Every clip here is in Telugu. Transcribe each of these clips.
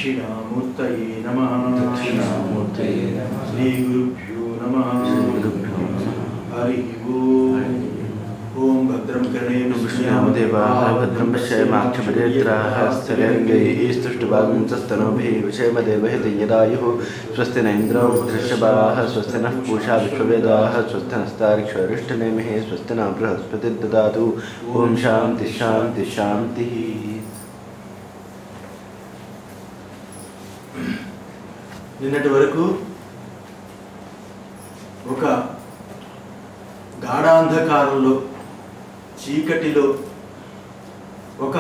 दक्षिणामूर्तये नमः। दक्षिणामूर्तये नमः। श्री गुरुभ्यो नमः। हरि ओम। ओम भद्रं कर्णेन विष्णुदेवाः भद्रं पश्येमाक्षभिरेत्राः स्थिरैर्गैस्तुष्टुवागुंसस्तनूभिः विषयमदेवहितं यदायुः स्वस्ति न इन्द्रो वृद्धश्रवाः स्वस्ति नः पूषा विश्ववेदाः स्वस्ति नस्तार्क्ष्वरिष्ठनेमिः स्वस्ति न बृहस्पतिर्ददातु। ओम शांति शांति शांतिः। నిన్నటి వరకు ఒక గాఢాంధకారంలో చీకటిలో ఒక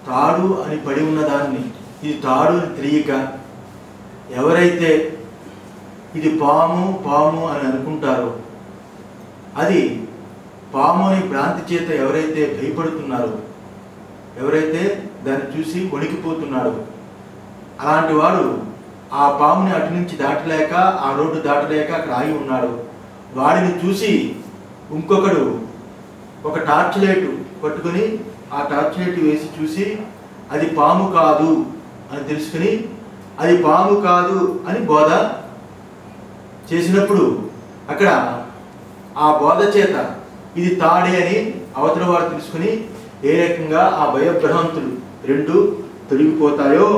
తాడు అని పడి ఉన్నదాన్ని ఇది తాడు అని తెలియక ఎవరైతే ఇది పాము పాము అని అనుకుంటారో, అది పాము అని భ్రాంతి చేత ఎవరైతే భయపడుతున్నారో, ఎవరైతే దాన్ని చూసి వణికిపోతున్నారో, అలాంటి వాడు ఆ పాముని అటు నుంచి దాటలేక ఆ రోడ్డు దాటలేక అక్కడ ఆగి ఉన్నాడు. వాడిని చూసి ఇంకొకడు ఒక టార్చ్ లైట్ పట్టుకొని ఆ టార్చ్ లైట్ వేసి చూసి అది పాము కాదు అని తెలుసుకుని అది పాము కాదు అని బోధ చేసినప్పుడు అక్కడ ఆ బోధ చేత ఇది తాడే అని అవతల వాడు తెలుసుకుని ఏ రకంగా ఆ భయభ్రాంతులు రెండు తొలగిపోతాయో,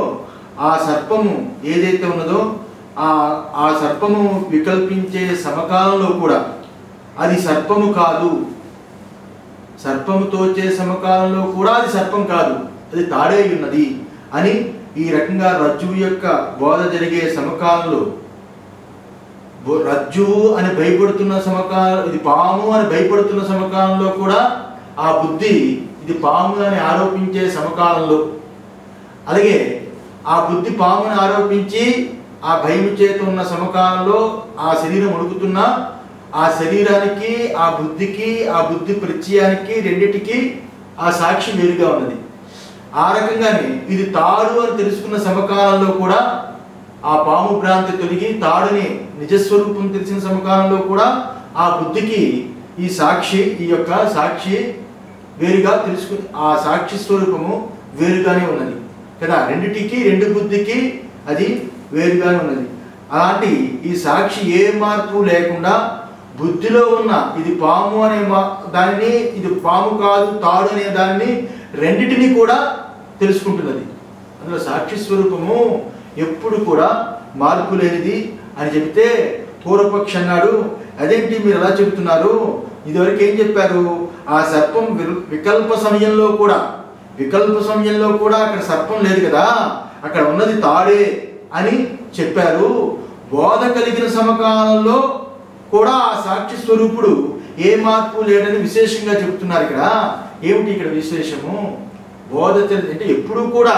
ఆ సర్పము ఏదైతే ఉన్నదో ఆ సర్పము వికల్పించే సమకాలంలో కూడా అది సర్పము కాదు, సర్పముతో వచ్చే సమకాలంలో కూడా అది సర్పం కాదు, అది తాడే ఉన్నది అని ఈ రకంగా రజ్జువు యొక్క బోధ జరిగే సమకాలంలో రజ్జువు అని భయపడుతున్న సమకాలం, ఇది పాము అని భయపడుతున్న సమకాలంలో కూడా ఆ బుద్ధి ఇది పాము అని ఆరోపించే సమకాలంలో, అలాగే ఆ బుద్ధి పాముని ఆరోపించి ఆ భయం చేత ఉన్న సమకాలంలో ఆ శరీరం ఉడుకుతున్న ఆ శరీరానికి ఆ బుద్ధి ప్రత్యయానికి రెండిటికి ఆ సాక్షి వేరుగా ఉన్నది. ఆ రకంగానే ఇది తాడు అని తెలుసుకున్న సమకాలంలో కూడా ఆ పాము భ్రాంతి తొలగి తాడుని నిజస్వరూపం తెలిసిన సమకాలంలో కూడా ఆ బుద్ధికి ఈ యొక్క సాక్షి వేరుగా తెలుసుకుని ఆ సాక్షి స్వరూపము వేరుగానే ఉన్నది కదా. రెండిటికి రెండు బుద్ధికి అది వేరుగానే ఉన్నది. అలాంటి ఈ సాక్షి ఏ మార్పు లేకుండా బుద్ధిలో ఉన్న ఇది పాము అనే దానిని, ఇది పాము కాదు తాడు అనే దానిని రెండిటిని కూడా తెలుసుకుంటున్నది. అందులో సాక్షి స్వరూపము ఎప్పుడు కూడా మార్పు లేనిది అని చెబితే పూర్వపక్ష అన్నాడు, అదేంటి మీరు ఎలా చెబుతున్నారు, ఇదివరకు ఏం చెప్పారు, ఆ సర్పం వికల్ప సమయంలో కూడా అక్కడ సర్పం లేదు కదా, అక్కడ ఉన్నది తాడే అని చెప్పారు. బోధ కలిగిన సమకాలంలో కూడా ఆ సాక్షి స్వరూపుడు ఏ మార్పు లేడని విశేషంగా చెప్తున్నారు. ఇక్కడ ఏమిటి ఇక్కడ విశేషము, బోధ అంటే ఎప్పుడు కూడా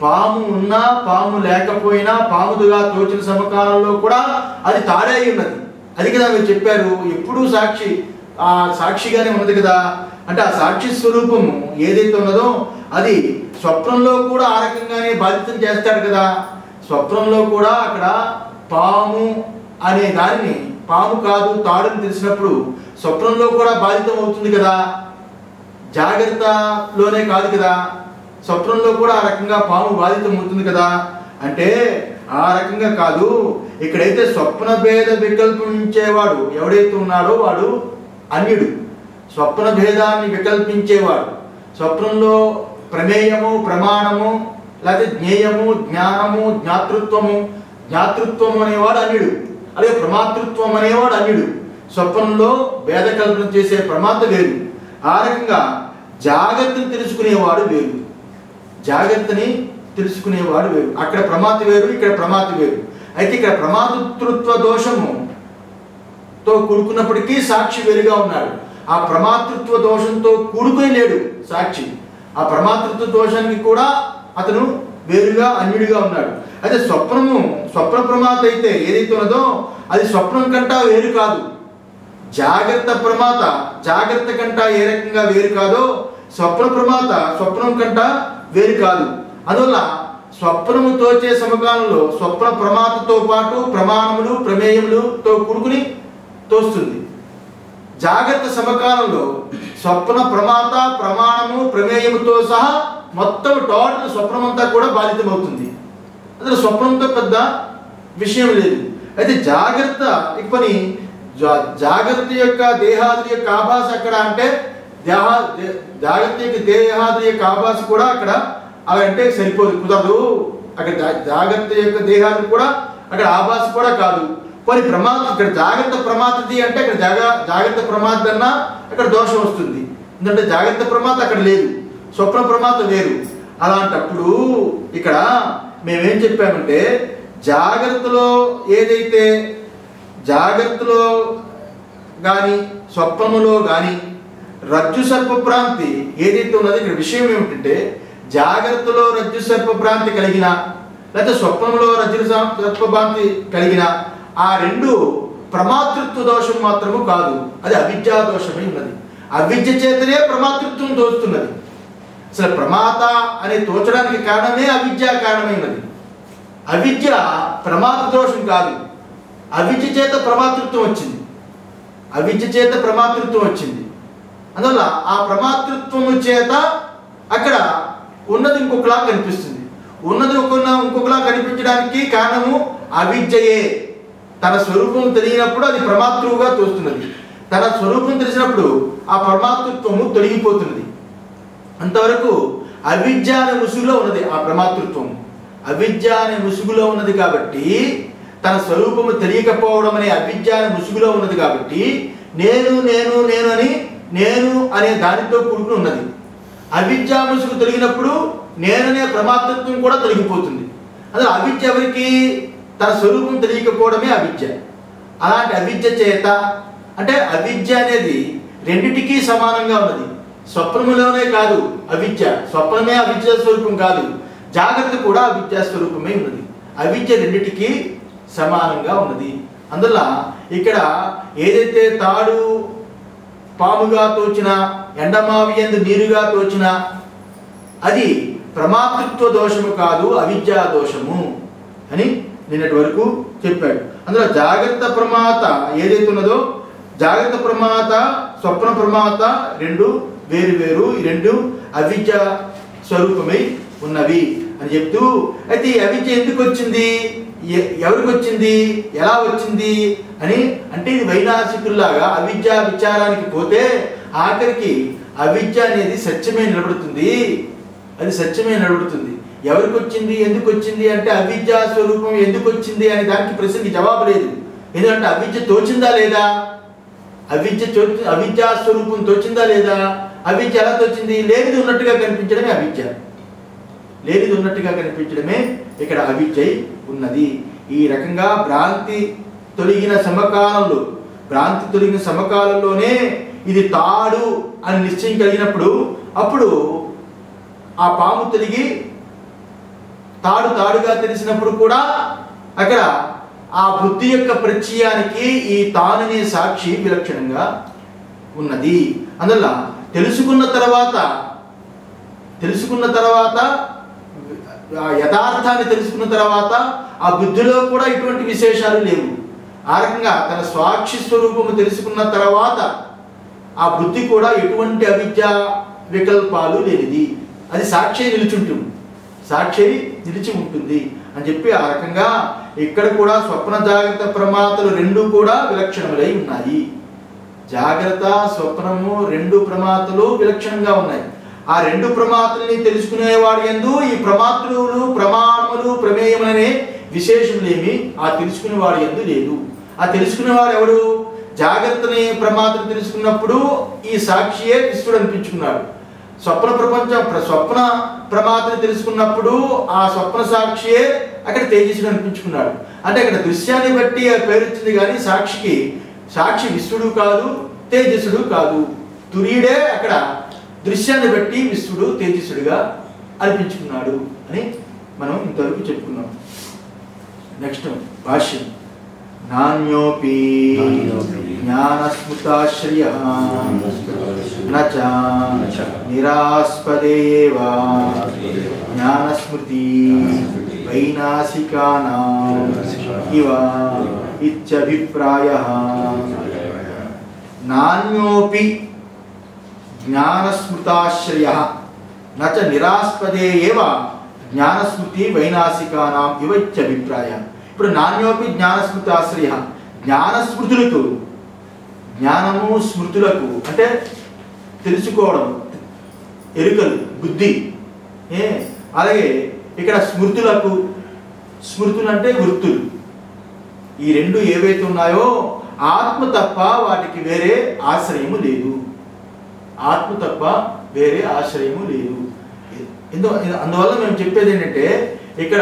పాము ఉన్నా పాము లేకపోయినా పాముదుగా తోచిన సమకాలంలో కూడా అది తాడే ఉన్నది, అది కదా మీరు చెప్పారు. ఎప్పుడూ సాక్షిగానే ఉన్నది కదా. అంటే ఆ సాక్షి స్వరూపము ఏదైతే ఉన్నదో అది స్వప్నంలో కూడా ఆ రకంగానే బాధితం చేస్తాడు కదా. స్వప్నంలో కూడా అక్కడ పాము అనే దానిని పాము కాదు తాడుని తెలిసినప్పుడు స్వప్నంలో కూడా బాధితం అవుతుంది కదా, జాగ్రత్తలోనే కాదు కదా, స్వప్నంలో కూడా ఆ రకంగా పాము బాధితం అవుతుంది కదా. అంటే ఆ రకంగా కాదు, ఇక్కడైతే స్వప్న భేద వికల్పించేవాడు ఎవడైతే ఉన్నాడో వాడు అన్యుడు. స్వప్న భేదాన్ని వికల్పించేవాడు, స్వప్నంలో ప్రమేయము ప్రమాణము లేకపోతే జ్ఞేయము జ్ఞానము జ్ఞాతృత్వము అనేవాడు అన్యుడు, అలాగే ప్రమాతృత్వం అనేవాడు అన్యుడు. స్వప్నంలో భేద కల్పన చేసే ప్రమాత వేరు. ఆ రకంగా జాగ్రత్తని తెలుసుకునేవాడు వేరు, అక్కడ ప్రమాత వేరు, ఇక్కడ ప్రమాత వేరు. అయితే ఇక్కడ ప్రమాతృత్వ దోషముతో కూడుకున్నప్పటికీ సాక్షి వేరుగా ఉన్నాడు. ఆ ప్రమాతృత్వ దోషంతో కూడుకొని లేడు సాక్షి, ఆ ప్రమాతృత్వ దోషానికి కూడా అతను వేరుగా అన్యుడిగా ఉన్నాడు. అయితే స్వప్న ప్రమాత అయితే ఏదైతే ఉన్నదో అది స్వప్నం కంటా వేరు కాదు. జాగ్రత్త కంటా ఏ రకంగా వేరు కాదో స్వప్న ప్రమాత స్వప్నం కంటా వేరు కాదు. అందువల్ల స్వప్నము తోచే సమకాలంలో స్వప్న ప్రమాతతో పాటు ప్రమాణములు ప్రమేయములతో కూడుకుని తోస్తుంది. జాగ్రత్త సమకాలంలో స్వప్న ప్రమాత ప్రమాణము ప్రమేయముతో సహా మొత్తం టోటల్ స్వప్నమంతా కూడా బాధితమవుతుంది. అందులో స్వప్నంతో పెద్ద విషయం లేదు. అయితే జాగ్రత్త పని జాగ్రత్త యొక్క దేహాదుల యొక్క ఆభాస అక్కడ అంటే జాగ్రత్త యొక్క దేహాదుల యొక్క ఆభాస కూడా అక్కడ అంటే సరిపోదు, కుదరదు. అక్కడ జాగ్రత్త యొక్క దేహాలు కూడా అక్కడ ఆభాస కూడా కాదు. కొన్ని ప్రమాదం ఇక్కడ జాగ్రత్త ప్రమాదది అంటే అక్కడ జాగ్రత్త ప్రమాద అన్నా అక్కడ దోషం వస్తుంది. ఎందుకంటే జాగ్రత్త ప్రమాద అక్కడ లేదు, స్వప్న ప్రమాదం వేరు. అలాంటప్పుడు ఇక్కడ మేమేం చెప్పామంటే జాగ్రత్తలో ఏదైతే జాగ్రత్తలో కానీ స్వప్నములో కానీ రజ్జు సర్ప భ్రాంతి ఏదైతే ఉన్నదో ఇక్కడ విషయం ఏమిటంటే జాగ్రత్తలో రజ్జు సర్ప భ్రాంతి కలిగిన లేకపోతే స్వప్నంలో రజ్జు సర్ప భ్రాంతి కలిగిన ఆ రెండు ప్రమాతృత్వ దోషం మాత్రము కాదు, అది అవిద్యా దోషమై ఉన్నది. అవిద్య చేతనే ప్రమాతృత్వం తోస్తున్నది. అసలు ప్రమాత అనే తోచడానికి కారణమే అవిద్య కారణమైనది. అవిద్య ప్రమాత దోషం కాదు, అవిద్య చేత ప్రమాతృత్వం వచ్చింది. అవిద్య చేత ప్రమాతృత్వం వచ్చింది. అందువల్ల ఆ ప్రమాతృత్వము చేత అక్కడ ఉన్నది ఇంకొకలా కనిపిస్తుంది. ఉన్నది ఇంకొకలా కనిపించడానికి కారణము అవిద్యయే. తన స్వరూపం తెలియనప్పుడు అది ప్రమాతృవుగా తోస్తున్నది. తన స్వరూపం తెలిసినప్పుడు ఆ ప్రమాతృత్వము తొలగిపోతున్నది. అంతవరకు అవిద్య అనే ముసుగులో ఉన్నది ఆ ప్రమాతృత్వము. అవిద్య అనే ముసుగులో ఉన్నది కాబట్టి తన స్వరూపము తెలియకపోవడం అనే అవిద్య అనే ముసుగులో ఉన్నది కాబట్టి నేను నేను నేను అని నేను అనే దానితో కూడుకుని ఉన్నది. అవిద్య ముసుగు తొలగినప్పుడు నేననే ప్రమాతృత్వం కూడా తొలగిపోతుంది. అదే అవిద్య ఎవరికి? తన స్వరూపం తెలియకపోవడమే అవిద్య. అలాంటి అవిద్య చేత అంటే అవిద్య అనేది రెండిటికీ సమానంగా ఉన్నది. స్వప్నములోనే కాదు అవిద్య, స్వప్నమే అవిద్య స్వరూపం కాదు, జాగ్రత్త కూడా అవిద్యా స్వరూపమే ఉన్నది. అవిద్య రెండిటికీ సమానంగా ఉన్నది. అందువల్ల ఇక్కడ ఏదైతే తాడు పాముగా తోచిన ఎండమావి యందు నీరుగా తోచిన అది ప్రమాతృత్వ దోషము కాదు, అవిద్యా దోషము అని నిన్నటి వరకు చెప్పాడు. అందులో జాగ్రత్త ప్రమాత ఏదైతే ఉన్నదో జాగ్రత్త ప్రమాత స్వప్న ప్రమాత రెండు వేరు వేరు, ఈ రెండు అవిద్య స్వరూపమై ఉన్నవి అని చెప్తూ, అయితే ఈ అవిద్య ఎందుకు వచ్చింది, ఎవరికి వచ్చింది, ఎలా వచ్చింది అని అంటే ఇది వైనాసికుల్లాగా అవిద్య విచారానికి పోతే ఆఖరికి అవిద్య అనేది సత్యమే నిలబడుతుంది. అది సత్యమే నిలబడుతుంది. ఎవరికి వచ్చింది, ఎందుకు వచ్చింది అంటే అవిద్యా స్వరూపం ఎందుకు వచ్చింది అనే దానికి ప్రశ్నకి జవాబు లేదు. ఎందుకంటే అవిద్య తోచిందా లేదా, అవిద్యా స్వరూపం తోచిందా లేదా, అవిద్య ఎలా తోచింది, లేనిది ఉన్నట్టుగా కనిపించడమే అవిద్య. లేనిది ఉన్నట్టుగా కనిపించడమే ఇక్కడ అవిద్య ఉన్నది. ఈ రకంగా భ్రాంతి తొలగిన సమకాలంలోనే ఇది తాడు అని నిశ్చయం కలిగినప్పుడు అప్పుడు ఆ పాము తొలగి తాడుగా తెలిసినప్పుడు కూడా అక్కడ ఆ బుద్ధి యొక్క ప్రత్యయానికి ఈ తాననే సాక్షి విలక్షణంగా ఉన్నది. అందువల్ల తెలుసుకున్న తర్వాత యథార్థాన్ని తెలుసుకున్న తర్వాత ఆ బుద్ధిలో కూడా ఇటువంటి విశేషాలు లేవు. ఆ రకంగా తన సాక్షి స్వరూపము తెలుసుకున్న తర్వాత ఆ బుద్ధి కూడా ఎటువంటి అవిద్యా వికల్పాలు లేనిది. అది సాక్షి నిలిచి ఉంటుంది అని చెప్పి ఆ రకంగా ఇక్కడ కూడా స్వప్న జాగ్రత్త ప్రమాతలు రెండు కూడా విలక్షణములై ఉన్నాయి. జాగ్రత్త స్వప్నము రెండు ప్రమాతలు విలక్షణంగా ఉన్నాయి. ఆ రెండు ప్రమాతల్ని తెలుసుకునేవాడు యందు ఈ ప్రమాతృలు ప్రమాణములు ప్రమేయములనే విశేషములేమి ఆ తెలుసుకునేవాడు యందు లేదు. ఆ తెలుసుకునేవాడు ఎవడు? జాగ్రత్తని ప్రమాతలు తెలుసుకున్నప్పుడు ఈ సాక్షియే విశ్వడు అనిపించుకున్నాడు. స్వప్న ప్రమాతని తెలుసుకున్నప్పుడు ఆ స్వప్న సాక్షియే అక్కడ తేజస్సుడు అనిపించుకున్నాడు. అంటే అక్కడ దృశ్యాన్ని బట్టి ఆ పేరు వచ్చింది, కానీ సాక్షి విశ్వడు కాదు, తేజస్సుడు కాదు. తురీడే అక్కడ దృశ్యాన్ని బట్టి విశ్వడు తేజస్సుడిగా అనిపించుకున్నాడు అని మనం ఇంతవరకు చెప్పుకున్నాం. నెక్స్ట్ భాష్యం. నాన్యోపి జ్ఞానస్మృతాశ్రయః నచ నిరాస్పదేవ జ్ఞానస్మృతి వైనాసికానాం ఇవ ఇత్యభిప్రాయః. నాన్యోపి జ్ఞానస్మృతాశ్రయః నచ నిరాస్పదే ఏవ జ్ఞానస్మృతి వైనాశికానాం ఇవైత్యభిప్రాయ. ఇప్పుడు నాణ్యోపి జ్ఞానస్మృతి ఆశ్రయ. జ్ఞానస్మృతులకు, జ్ఞానము స్మృతులకు అంటే తెలుసుకోవడం, ఎరుకలు, బుద్ధి. అలాగే ఇక్కడ స్మృతులకు, స్మృతులు అంటే గుర్తులు, ఈ రెండు ఏవైతే ఉన్నాయో ఆత్మ తప్ప వాటికి వేరే ఆశ్రయము లేదు. ఆత్మ తప్ప వేరే ఆశ్రయము లేదు. అందువల్ల మేము చెప్పేది ఏంటంటే ఇక్కడ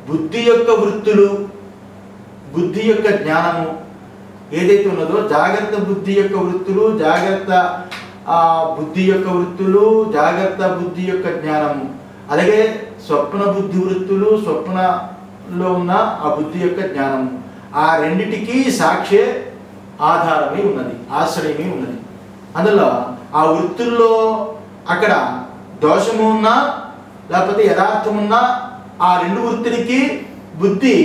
బుద్ధి యొక్క వృత్తులు, బుద్ధి యొక్క జ్ఞానము ఏదైతే ఉన్నదో, జాగ్రత్త బుద్ధి యొక్క వృత్తులు, జాగ్రత్త బుద్ధి యొక్క వృత్తులు, జాగ్రత్త బుద్ధి యొక్క జ్ఞానము, అలాగే స్వప్న బుద్ధి వృత్తులు, స్వప్నలో ఉన్న ఆ బుద్ధి యొక్క జ్ఞానము, ఆ రెండిటికి సాక్షే ఆధారమై ఉన్నది, ఆశ్రయమై ఉన్నది. అందులో ఆ వృత్తుల్లో అక్కడ దోషము ఉన్నా లేకపోతే యథార్థం ఉన్నా ఆ రెండు వృత్తులకి బుద్ధి,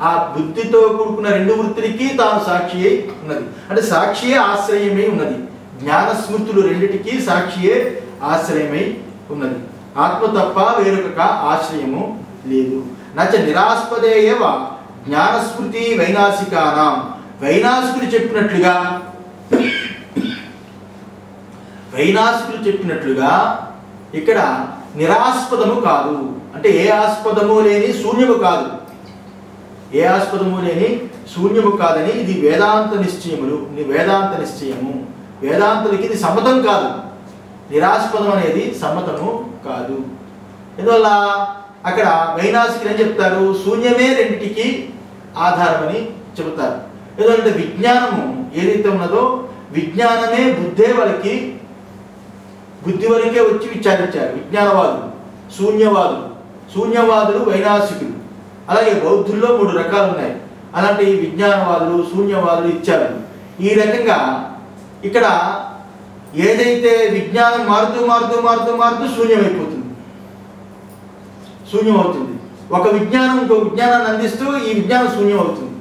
ఆ బుద్ధితో కూడుకున్న రెండు వృత్తులకి తాను సాక్షియే ఉన్నది. అంటే సాక్షియే ఆశ్రయమై ఉన్నది. జ్ఞానస్మృతులు రెండిటికి సాక్షియే ఆశ్రయమై ఉన్నది. ఆత్మ తప్ప వేరొక ఆశ్రయము లేదు. నచ నిరాస్పదేయవ జ్ఞానస్మృతి వైనాశికానాం. వైనాశికులు చెప్పినట్లుగా ఇక్కడ నిరాస్పదము కాదు, అంటే ఏ ఆస్పదము లేని శూన్యము కాదు, ఏ ఆస్పదము లేని శూన్యము కాదని ఇది వేదాంత నిశ్చయములు, వేదాంత నిశ్చయము. వేదాంతులకి ఇది సమ్మతం కాదు, నిరాస్పదం అనేది సమ్మతము కాదు. ఎందువల్ల అక్కడ వైనాశికులు ఏం చెప్తారు, శూన్యమే రెండింటికి ఆధారమని చెబుతారు. ఎందుకంటే విజ్ఞానము ఏదైతే ఉన్నదో, విజ్ఞానమే బుద్ధే వాళ్ళకి, బుద్ధి వరకే వచ్చి విచారించారు విజ్ఞానవాదులు, శూన్యవాదులు. శూన్యవాదులు వైనాశికులు. అలాగే బౌద్ధుల్లో 3 రకాలు ఉన్నాయి. అలాంటి విజ్ఞానవాదులు, శూన్యవాదులు ఇచ్చారు. ఈ రకంగా ఇక్కడ ఏదైతే విజ్ఞానం మారుతూ మారుతూ మారుతూ మారుతూ శూన్యమైపోతుంది, శూన్యం అవుతుంది. ఒక విజ్ఞానం ఇంకో విజ్ఞానాన్ని అందిస్తూ ఈ విజ్ఞానం శూన్యం అవుతుంది,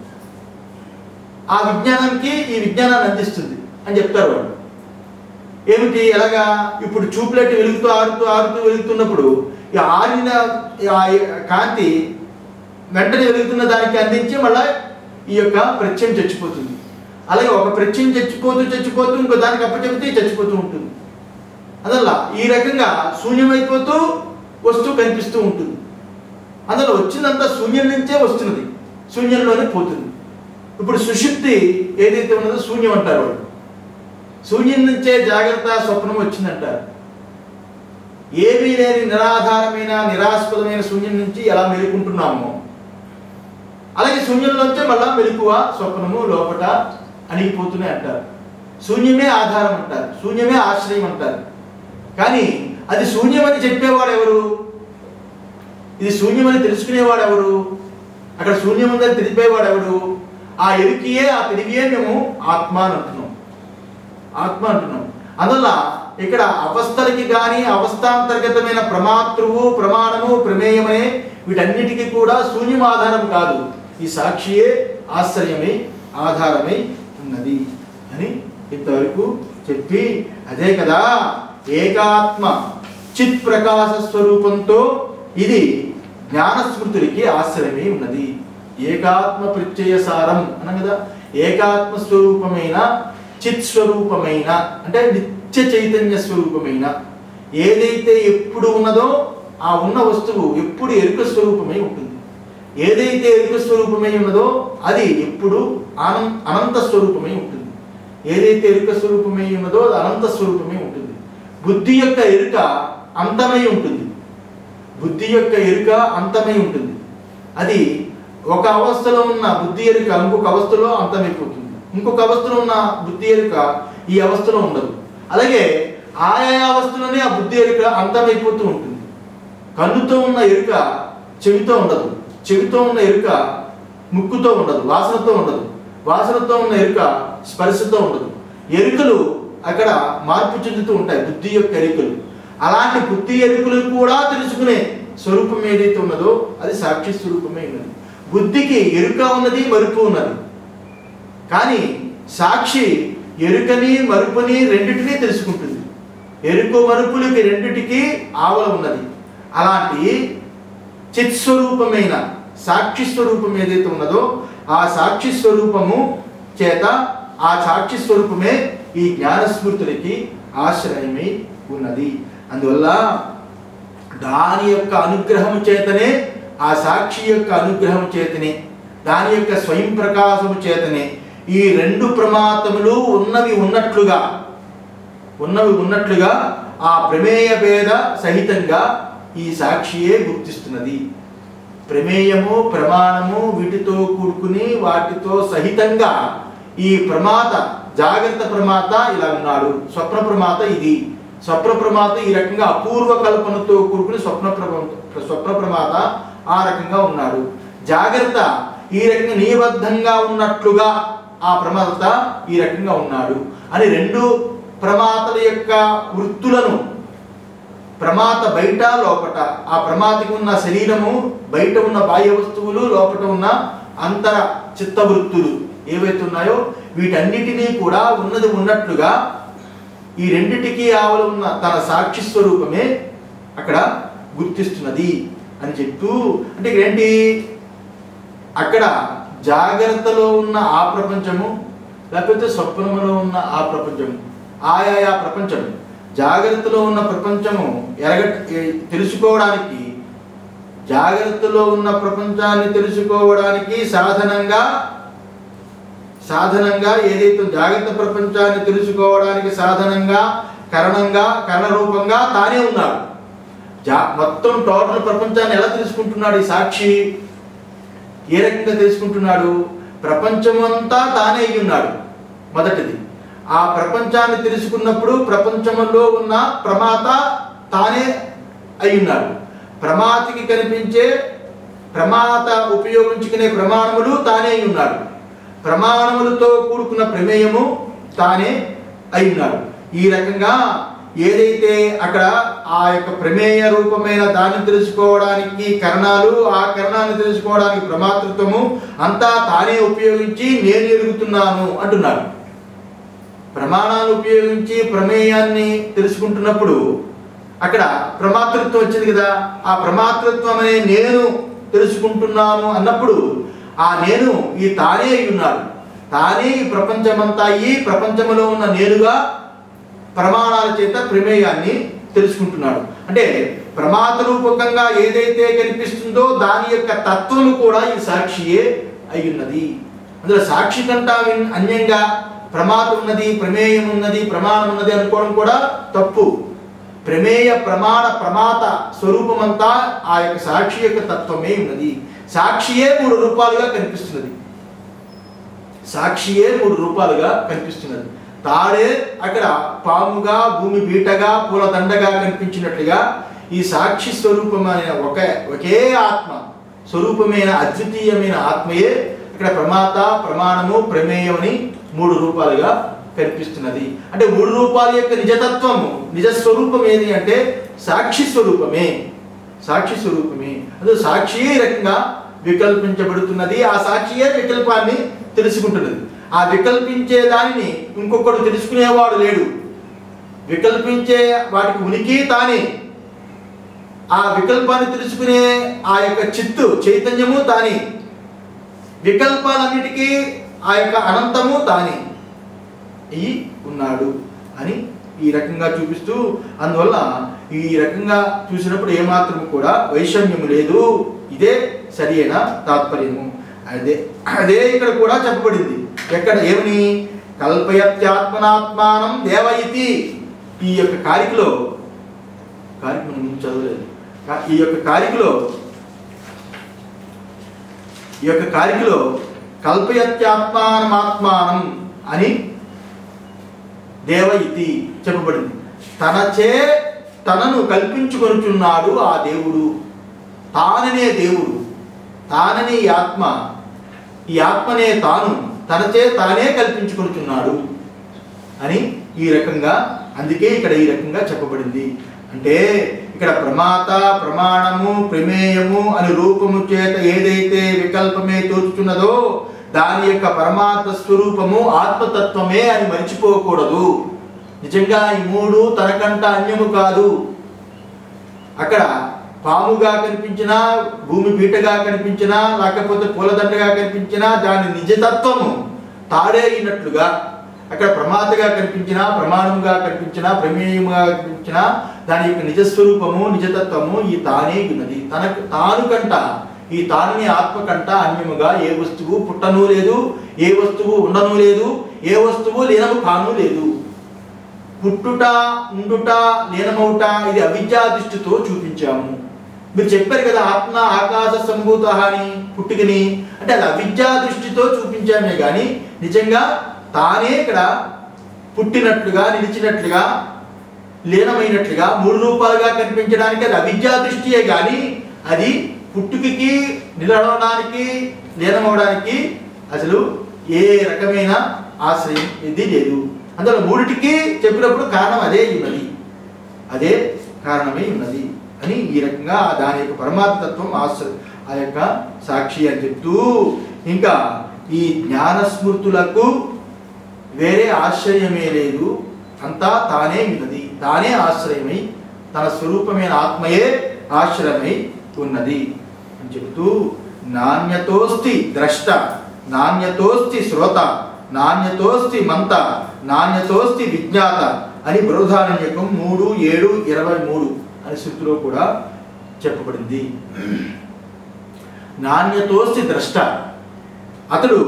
ఆ విజ్ఞానానికి ఈ విజ్ఞానాన్ని అందిస్తుంది అని చెప్తారు వాళ్ళు. ఏమిటి, ఎలాగా, ఇప్పుడు ట్యూబ్లైట్ వెలుగుతూ ఆరుతూ ఆరుతూ వెలుగుతున్నప్పుడు ఈ ఆరిన కాంతి వెంటనే వెలుగుతున్న దానికి అందించి మళ్ళీ ఈ యొక్క ప్రత్యయం చచ్చిపోతుంది. అలాగే ఒక ప్రత్యయం చచ్చిపోతూ చచ్చిపోతూ ఇంకో దానికి అప్పచెబితే చచ్చిపోతూ ఉంటుంది. అందువల్ల ఈ రకంగా శూన్యమైపోతూ వస్తువు కనిపిస్తూ ఉంటుంది. అందులో వచ్చిందంతా శూన్యం నుంచే వస్తున్నది, శూన్యంలోనే పోతుంది. ఇప్పుడు సుషుప్తి ఏదైతే ఉన్నదో శూన్యం అంటారు వాళ్ళు. శూన్యం నుంచే జాగ్రత్త స్వప్నం వచ్చిందంటారు. ఏమీ లేని నిరాధారమైన నిరాస్పదమైన శూన్యం నుంచి ఎలా మెలుకుంటున్నామో అలాగే శూన్యంలోంచే మళ్ళా మెలకువ స్వప్నము లోపట అణిగిపోతూనే అంటారు. శూన్యమే ఆధారం అంటారు, శూన్యమే ఆశ్రయం అంటారు. కానీ అది శూన్యమని చెప్పేవాడు ఎవరు, ఇది శూన్యమని తెలుసుకునేవాడు ఎవరు, అక్కడ శూన్యం ఉందని తెలిపేవాడు ఎవరు? ఆ ఎరుకియే, ఆ తెలివియే మేము ఆత్మ అని అంటున్నాం, ఆత్మ అంటున్నాం. అందువల్ల ఇక్కడ అవస్థలకి కానీ అవస్థాంతర్గతమైన ప్రమాతృవు, ప్రమాణము, ప్రమేయమనే వీటన్నిటికీ కూడా శూన్యం ఆధారం కాదు, ఈ సాక్షియే ఆశ్రయమై ఆధారమై ఉన్నది అని ఇంతవరకు చెప్పి, అదే కదా ఏకాత్మ చిత్ ప్రకాశ స్వరూపంతో ఇది జ్ఞానస్మృతులకి ఆశ్రయమై ఉన్నది. ఏకాత్మ ప్రత్యయ సారం అనం కదా, ఏకాత్మ స్వరూపమైన చిత్ స్వరూపమైన అంటే నిత్య చైతన్య స్వరూపమైన ఏదైతే ఎప్పుడు ఉన్నదో ఆ ఉన్న వస్తువు ఎప్పుడు ఎరుక స్వరూపమై ఉంటుంది. ఏదైతే ఎరుక స్వరూపమై ఉన్నదో అది ఎప్పుడు అనంత స్వరూపమై ఉంటుంది. ఏదైతే ఎరుక స్వరూపమై ఉన్నదో అది అనంత స్వరూపమై ఉంటుంది. బుద్ధి యొక్క ఎరుక అంతమై ఉంటుంది, బుద్ధి యొక్క ఎరుక అంతమై ఉంటుంది. అది ఒక అవస్థలో ఉన్న బుద్ధి ఎరుక ఇంకొక అవస్థలో అంతమైపోతుంది, ఇంకొక అవస్థలో ఉన్న బుద్ధి ఎరుక ఈ అవస్థలో ఉండదు. అలాగే ఆయా అవస్థలోనే ఆ బుద్ధి ఎరుక అంతమైపోతూ ఉంటుంది. కన్నుతో ఉన్న ఎరుక చెవితో ఉండదు, చెవితో ఉన్న ఎరుక ముక్కుతో ఉండదు, వాసనతో ఉండదు, వాసనతో ఉన్న ఎరుక స్పర్శతో ఉండదు. ఎరుకలు అక్కడ మార్పు చెందుతూ ఉంటాయి, బుద్ధి యొక్క ఎరుకలు. అలాంటి బుద్ధి ఎరుకలు కూడా తెలుసుకునే స్వరూపం ఏదైతే ఉన్నదో అది సాక్షి స్వరూపమే ఉన్నది. బుద్ధికి ఎరుక ఉన్నది, మరుపు ఉన్నది. కానీ సాక్షి ఎరుకని మరుపుని రెండిటినీ తెలుసుకుంటుంది. ఎరుక మరుపులకి రెండిటికి ఆవల ఉన్నది. అలాంటి చిత్స్వరూపమైన సాక్షి స్వరూపం ఏదైతే ఉన్నదో ఆ సాక్షి స్వరూపము చేత ఆ సాక్షి స్వరూపమే ఈ జ్ఞానస్మృతులకి ఆశ్రయమై ఉన్నది. అందువల్ల దాని యొక్క అనుగ్రహము చేతనే, ఆ సాక్షి యొక్క అనుగ్రహము చేతనే, దాని యొక్క స్వయం ప్రకాశము చేతనే ఈ రెండు ప్రమాతములు ఉన్నవి ఉన్నట్లుగా ఆ ప్రమేయ భేద సహితంగా ఈ సాక్షియే గుర్తిస్తున్నది. ప్రమేయము ప్రమాణము వీటితో కూడుకుని వాటితో సహితంగా ఈ ప్రమాత జాగ్రత్త ప్రమాత ఇలా ఉన్నాడు, స్వప్న ప్రమాత ఇది, స్వప్న ప్రమాత ఈ రకంగా అపూర్వ కల్పనతో కూడుకుని స్వప్న ప్రమాత ఆ రకంగా ఉన్నాడు, జాగ్రత్త ఈ రకంగా నియబద్ధంగా ఉన్నట్లుగా ఆ ప్రమాత ఈ రకంగా ఉన్నాడు అని రెండు ప్రమాతల యొక్క వృత్తులను, ప్రమాత బయట లోపట, ఆ ప్రమాతకి ఉన్న శరీరము బయట ఉన్న బాహ్య వస్తువులు లోపట ఉన్న అంతర చిత్తవృత్తులు ఏవైతే ఉన్నాయో వీటన్నిటినీ కూడా ఉన్నది ఉన్నట్లుగా ఈ రెండిటికి ఆవల ఉన్న తన సాక్షి స్వరూపమే అక్కడ గుర్తిస్తున్నది అని చెప్తూ, అంటే ఇక్కడ ఏంటి, అక్కడ జాగ్రత్తలో ఉన్న ఆ ప్రపంచము లేకపోతే స్వప్నములో ఉన్న ఆ ప్రపంచము, ఆయా ప్రపంచము, జాగ్రత్తలో ఉన్న ప్రపంచము తెలుసుకోవడానికి, జాగ్రత్తలో ఉన్న ప్రపంచాన్ని తెలుసుకోవడానికి సాధనంగా ఏదైతే జాగ్రత్త ప్రపంచాన్ని తెలుసుకోవడానికి సాధనంగా కరణరూపంగా తానే ఉన్నాడు. మొత్తం టోటల్ ప్రపంచాన్ని ఎలా తెలుసుకుంటున్నాడు ఈ సాక్షి, ఏ రకంగా తెలుసుకుంటున్నాడు, ప్రపంచమంతా తానే అయి ఉన్నాడు. మొదటిది, ఆ ప్రపంచాన్ని తెలుసుకున్నప్పుడు ప్రపంచంలో ఉన్న ప్రమాత తానే అయి ఉన్నాడు. ప్రమాతకి కనిపించే ప్రమాత ఉపయోగించుకునే ప్రమాణములు తానే అయి ఉన్నాడు. ప్రమాణములతో కూడుకున్న ప్రమేయము తానే అయి ఉన్నాడు. ఈ రకంగా ఏదైతే అక్కడ ఆ యొక్క ప్రమేయ రూపమైన దాన్ని తెలుసుకోవడానికి కరణాలు, ఆ కరణాన్ని తెలుసుకోవడానికి ప్రమాతృత్వము అంతా తానే ఉపయోగించి నేను ఎరుగుతున్నాను అంటున్నాడు. ప్రమాణాలు ఉపయోగించి ప్రమేయాన్ని తెలుసుకుంటున్నప్పుడు అక్కడ ప్రమాతృత్వం వచ్చింది కదా, ఆ ప్రమాతృత్వం అనే నేను తెలుసుకుంటున్నాను అన్నప్పుడు ఆ నేను ఈ తానే అయి ఉన్నాడు. తానే ఈ ప్రపంచమంతా ఈ ప్రపంచంలో ఉన్న నేనుగా ప్రమాణాల చేత ప్రమేయాన్ని తెలుసుకుంటున్నాడు. అంటే ప్రమాత రూపకంగా ఏదైతే కనిపిస్తుందో దాని యొక్క తత్వము కూడా ఈ సాక్షియే అయి ఉన్నది. అందులో సాక్షి కంటా అన్యంగా ప్రమాత ఉన్నది, ప్రమేయం ఉన్నది, ప్రమాణం ఉన్నది అనుకోవడం కూడా తప్పు. ప్రమేయ ప్రమాత స్వరూపమంతా ఆ యొక్క సాక్షి యొక్క తత్వమే ఉన్నది. సాక్షియే మూడు రూపాలుగా కనిపిస్తున్నది. సాక్షియే మూడు రూపాలుగా కనిపిస్తున్నది. తాడే అక్కడ పాముగా, భూమి బీటగా, పూల దండగా కనిపించినట్లుగా ఈ సాక్షి స్వరూపమైన ఒకే ఆత్మ స్వరూపమైన అద్వితీయమైన ఆత్మయే ఇక్కడ ప్రమాత, ప్రమాణము, ప్రమేయం అని మూడు రూపాలుగా కనిపిస్తున్నది. అంటే మూడు రూపాల యొక్క నిజతత్వము, నిజ స్వరూపం ఏది అంటే సాక్షి స్వరూపమే. సాక్షి స్వరూపమే. అదే సాక్షియే ఈ రకంగా వికల్పించబడుతున్నది. ఆ సాక్షియే వికల్పాన్ని తెలుసుకుంటున్నది. ఆ వికల్పించే దానిని ఇంకొకడు తెలుసుకునేవాడు లేడు. వికల్పించే వాటికి ఉనికి తానే. ఆ వికల్పాన్ని తెలుసుకునే ఆ యొక్క చైతన్యము తానే. వికల్పాలన్నిటికీ ఆ యొక్క అనంతము తానే అయి ఉన్నాడు అని ఈ రకంగా చూపిస్తూ, అందువల్ల ఈ రకంగా చూసినప్పుడు ఏమాత్రం కూడా వైషమ్యము లేదు. ఇదే సరి అయిన తాత్పర్యము. అదే ఇక్కడ కూడా చెప్పబడింది. ఎక్కడ ఏమని, కల్పయత్యాత్మనాత్మానం దేవయితి. ఈ యొక్క కారికలో మనం చదవలేదు. ఈ యొక్క కారికలో కల్పయత్యాత్మానమాత్మానం అని దేవయితి చెప్పబడింది. తనచే తనను కల్పించుకొనుచున్నాడు ఆ దేవుడు. తాననే దేవుడు, తాననే ఈ ఆత్మ, ఈ ఆత్మనే తాను తనచే తానే కల్పించుకొనుచున్నాడు అని ఈ రకంగా, అందుకే ఇక్కడ ఈ రకంగా చెప్పబడింది. అంటే ఇక్కడ ప్రమాత, ప్రమాణము, ప్రమేయము అని రూపము చేత ఏదైతే వికల్పమే తోచుతున్నదో దాని యొక్క పరమాత్మ స్వరూపము ఆత్మతత్వమే అని మర్చిపోకూడదు. నిజంగా ఈ మూడు తనకంట అన్యము కాదు. అక్కడ పాముగా కనిపించినా, భూమి బీటగా కనిపించినా, లేకపోతే పూలదండగా కనిపించినా దాని నిజతత్వము తాడే అయినట్లుగా, అక్కడ ప్రమాతగా కనిపించినా, ప్రమాణముగా కనిపించినా, ప్రమేయముగా కనిపించినా దాని యొక్క నిజస్వరూపము, నిజతత్వము ఈ తానే ఉన్నది. తాను కంట, ఈ తానుని ఆత్మ కంట అన్యముగా ఏ వస్తువు పుట్టను లేదు, ఏ వస్తువు ఉండను లేదు, ఏ వస్తువు లీనము కాను లేదు. పుట్టుట, ఉండుట, లీనమవుట ఇది అవిద్యా దృష్టితో చూపించాము. మీరు చెప్పారు కదా ఆత్మ ఆకాశ సంభూత అని, పుట్టుకని అంటే అది అవిద్యా దృష్టితో చూపించామే కానీ నిజంగా తానే ఇక్కడ పుట్టినట్లుగా, నిలిచినట్లుగా, లీనమైనట్లుగా, మూడు రూపాలుగా కనిపించడానికి అది అవిద్యా దృష్టియే కానీ అది పుట్టుకకి, నిలవడానికి, లీనమవడానికి అసలు ఏ రకమైన ఆశ్రయం ఇది లేదు. అందులో మూడిటికి చెప్పినప్పుడు కారణం అదే ఉన్నది, అదే కారణమై ఉన్నది అని ఈ రకంగా దాని యొక్క పరమాత్మతత్వం ఆ యొక్క సాక్షి అని చెప్తూ, ఇంకా ఈ జ్ఞానస్మృతులకు వేరే ఆశ్రయమే లేదు, అంతా తానే ఉన్నది, తానే ఆశ్రయమై తన స్వరూపమైన ఆత్మయే ఆశ్రయమై ఉన్నది అని చెబుతూ, నాణ్యతోస్తి ద్రష్ట, నాణ్యతోస్తి శ్రోత, నాణ్యతోస్తి మంత, నాణ్యతోస్తి విజ్ఞాత అని బృహదారణ్యకం 3:7-23 అని శృతిలో కూడా చెప్పబడింది. నాణ్యతోస్తి ద్రష్ట, అతడు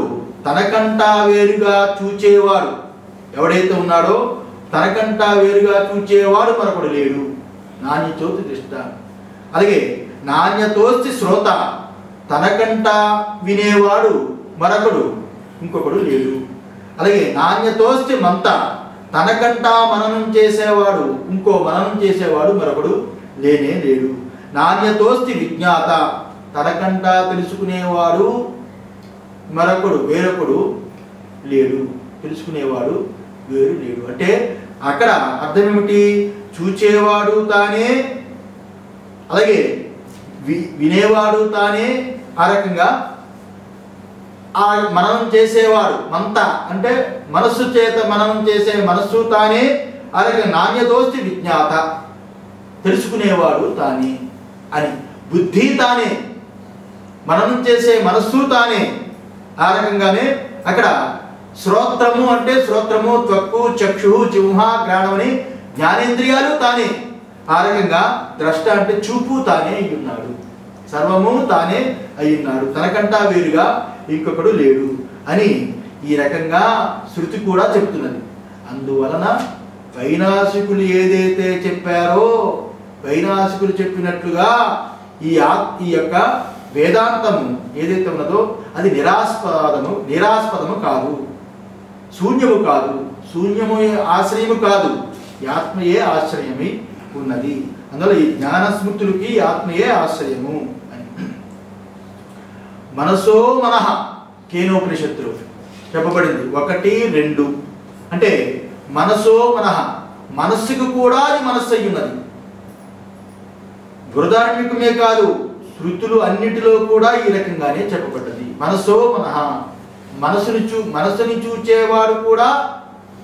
తనకంటా వేరుగా చూచేవాడు ఎవడైతే ఉన్నాడో తనకంటా వేరుగా చూచేవాడు మరొకడు లేడు, నాణ్యతోస్తి ద్రష్ట. అలాగే నాణ్యతోస్తి శ్రోత, తనకంటా వినేవాడు మరొకడు ఇంకొకడు లేడు. అలాగే నాణ్యతోస్తి మంత, తనకంటా మననం చేసేవాడు ఇంకో మననం చేసేవాడు మరొకడు లేనే లేడు. నాణ్యతోస్తి విజ్ఞాత, తనకంటా తెలుసుకునేవాడు మరొకడు వేరొకడు లేడు, తెలుసుకునేవాడు వేరు లేడు. అంటే అక్కడ అర్థం ఏమిటి? చూచేవాడు తానే, అలాగే వినేవాడు తానే, ఆ రకంగా ఆ మననం చేసేవాడు మంత అంటే మనస్సు చేత మననం చేసే మనస్సు తానే, ఆ రకంగా నాణ్యతోస్తి విజ్ఞాత, తెలుసుకునేవాడు తానే అని. బుద్ధి తానే, మననం చేసే మనస్సు తానే, ఆ రకంగానే అక్కడ శ్రోత్రము అంటే శ్రోత్రము, త్వక్కు, చక్షు, జిహ్వ, ఘ్రాణం అని జ్ఞానేంద్రియాలు తానే, ఆ రకంగా ద్రష్ట అంటే చూపు తానే అయ్యున్నాడు, సర్వము తానే అయ్యున్నాడు, తనకంటా వేరుగా ఇంకొకడు లేడు అని ఈ రకంగా శృతి కూడా చెప్తున్నది. అందువలన వైనాశికులు ఏదైతే చెప్పారో, వైనాశికులు చెప్పినట్లుగా ఈ యొక్క వేదాంతము ఏదైతే ఉన్నదో అది నిరాస్పదము కాదు, శూన్యము కాదు, శూన్యము ఆశ్రయము కాదు, ఆత్మయే ఆశ్రయమై ఉన్నది. అందువల్ల ఈ జ్ఞానస్మృతులకి ఆత్మయే ఆశ్రయము అని. మనసో మనః కేనోపనిషత్తులు చెప్పబడింది 1-2 అంటే మనసో మనః, మనస్సుకు కూడా అది మనస్సు అయి ఉన్నది. బృహదారణ్యకమే కాదు, శృతులు అన్నిటిలో కూడా ఈ రకంగానే చెప్పబడ్డది. మనసో మనః, మనస్సుని చూచేవాడు కూడా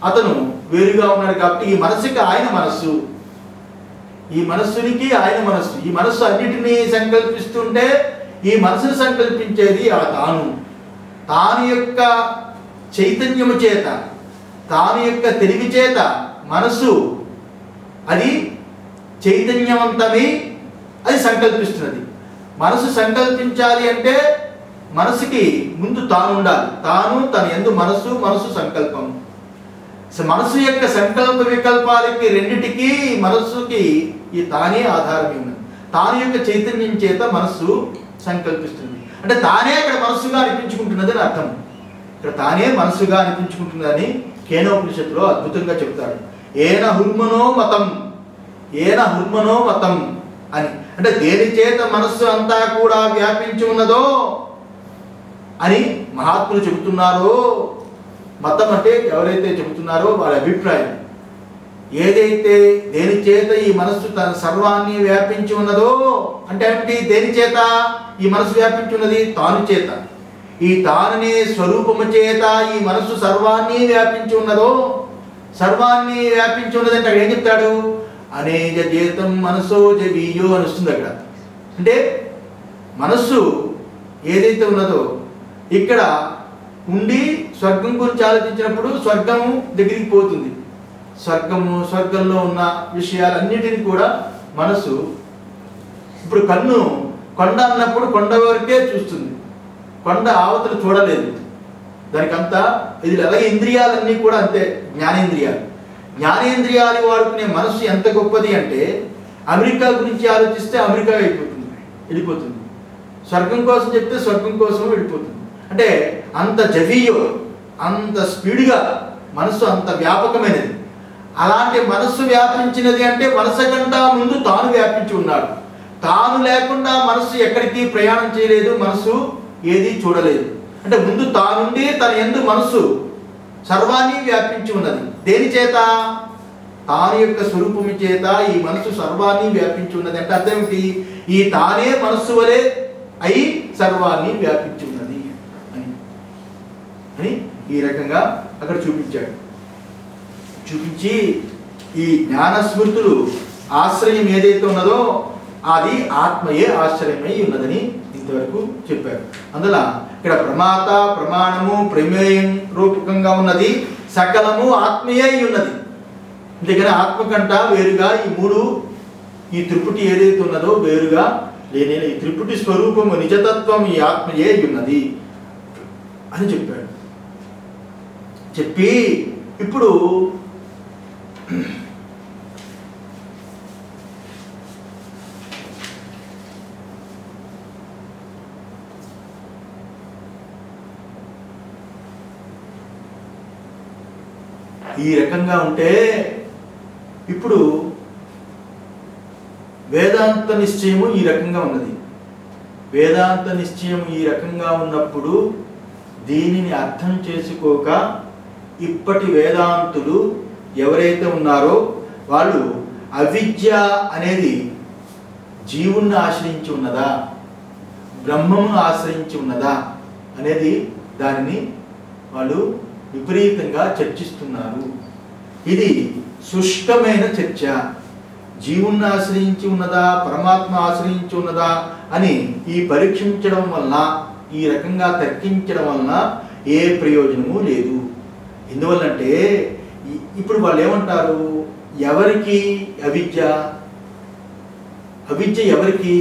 అతను వేరుగా ఉన్నాడు కాబట్టి ఈ మనస్సుకి ఆయన మనస్సు, ఈ మనస్సునికి ఆయన మనస్సు, ఈ మనస్సు అన్నిటినీ సంకల్పిస్తుంటే ఈ మనసును సంకల్పించేది ఆ తాను యొక్క చైతన్యము చేత, తాను యొక్క తెలివి చేత మనస్సు అది చైతన్యవంతమై అది సంకల్పిస్తున్నది. మనసు సంకల్పించాలి అంటే మనసుకి ముందు తాను ఉండాలి, తన యందు మనసు సంకల్పం. మనసు యొక్క సంకల్ప వికల్పాలకి రెండిటికి మనస్సుకి ఈ తానే ఆధారమే ఉన్నది. తాను యొక్క చైతన్యం చేత మనస్సు సంకల్పిస్తుంది అంటే తానే అక్కడ మనస్సుగా అనిపించుకుంటున్నది అని అర్థం. ఇక్కడ తానే మనస్సుగా అనిపించుకుంటున్నదని కేనోపనిషత్తులో అద్భుతంగా చెప్తాడు. ఏన హుర్మనో మతం అని, అంటే దేని చేత మనస్సు అంతా కూడా వ్యాపించి ఉన్నదో అని మహాత్ములు చెబుతున్నారో, మతం అంటే ఎవరైతే చెబుతున్నారో వాళ్ళ అభిప్రాయం. ఏదైతే దేని చేత ఈ మనస్సు తన సర్వాన్ని వ్యాపించి ఉన్నదో అంటే ఏమిటి? దేని చేత ఈ మనస్సు వ్యాపించి ఉన్నది? తాను చేత. ఈ తానుని స్వరూపము చేత ఈ మనస్సు సర్వాన్ని వ్యాపించి ఉన్నదో, సర్వాన్ని వ్యాపించి ఉన్నదంటే అక్కడ ఏం చెప్తాడు? అనేజ చేతం మనసో జవీయో అని వస్తుంది. అక్కడ అంటే మనస్సు ఏదైతే ఉన్నదో ఇక్కడ ఉండి స్వర్గం గురించి ఆలోచించినప్పుడు స్వర్గము దగ్గరికి పోతుంది. స్వర్గంలో ఉన్న విషయాలన్నిటిని కూడా మనసు, ఇప్పుడు కన్ను కొండ అన్నప్పుడు కొండ వరకే చూస్తుంది, కొండ ఆవతలు చూడలేదు. దానికంతా ఇది అలాగే ఇంద్రియాలన్నీ కూడా అంతే. జ్ఞానేంద్రియాలు వాడుకునే మనస్సు ఎంత గొప్పది అంటే అమెరికా గురించి ఆలోచిస్తే అమెరికా వెళ్ళిపోతుంది, స్వర్గం కోసం చెప్తే స్వర్గం కోసం వెళ్ళిపోతుంది. అంటే అంత జవీయో, అంత స్పీడ్గా మనస్సు అంత వ్యాపకమైనది. అలాంటి మనస్సు వ్యాపించినది అంటే మనసు కంటా ముందు తాను వ్యాపించి ఉన్నాడు. తాను లేకుండా మనస్సు ఎక్కడికి ప్రయాణం చేయలేదు, మనస్సు ఏది చూడలేదు. అంటే ముందు తానుండి తన యందు మనస్సు సర్వాన్ని వ్యాపించి ఉన్నది. దేని చేత? తాను యొక్క స్వరూపము చేత ఈ మనస్సు సర్వాన్ని వ్యాపించి ఉన్నది. అంటే అర్థం ఏమిటి? ఈ తానే మనస్సు వలె అయి సర్వాన్ని వ్యాపించి ఉన్నది అని ఈ రకంగా అక్కడ చూపించాడు. చూపించి ఈ జ్ఞాన స్మృతులు ఆశ్రయం ఏదైతే ఉన్నదో అది ఆత్మయే ఆశ్రయమై ఉన్నదని ఇంతవరకు చెప్పారు. అందులో ఇక్కడ ప్రమాత, ప్రమాణము, ప్రమేయం రూపకంగా ఉన్నది, సకలము ఆత్మయే ఉన్నది. అందుకని ఆత్మ కంట వేరుగా ఈ మూడు, ఈ త్రిపుటి ఏదైతే ఉన్నదో వేరుగా లేనే, ఈ త్రిపుటి స్వరూపము నిజతత్వం ఈ ఆత్మయే ఉన్నది అని చెప్పాడు. చెప్పి ఇప్పుడు ఈ రకంగా ఉంటే ఇప్పుడు వేదాంత నిశ్చయము ఈ రకంగా ఉన్నది. వేదాంత నిశ్చయం ఈ రకంగా ఉన్నప్పుడు దీనిని అర్థం చేసుకోక ఇప్పటి వేదాంతులు ఎవరైతే ఉన్నారో వాళ్ళు అవిద్య అనేది జీవుణ్ణి ఆశ్రయించి ఉన్నదా, బ్రహ్మమును ఆశ్రయించి ఉన్నదా అనేది దానిని వాళ్ళు విపరీతంగా చర్చిస్తున్నారు. ఇది శుష్కమైన చర్చ. జీవుణ్ణి ఆశ్రయించి ఉన్నదా, పరమాత్మ ఆశ్రయించి ఉన్నదా అని ఈ పరీక్షించడం వలన, ఈ రకంగా తర్కించడం వలన ఏ ప్రయోజనము లేదు. ఎందువల్లంటే ఇప్పుడు వాళ్ళు ఏమంటారు, ఎవరికి అవిద్య? అవిద్య ఎవరికి?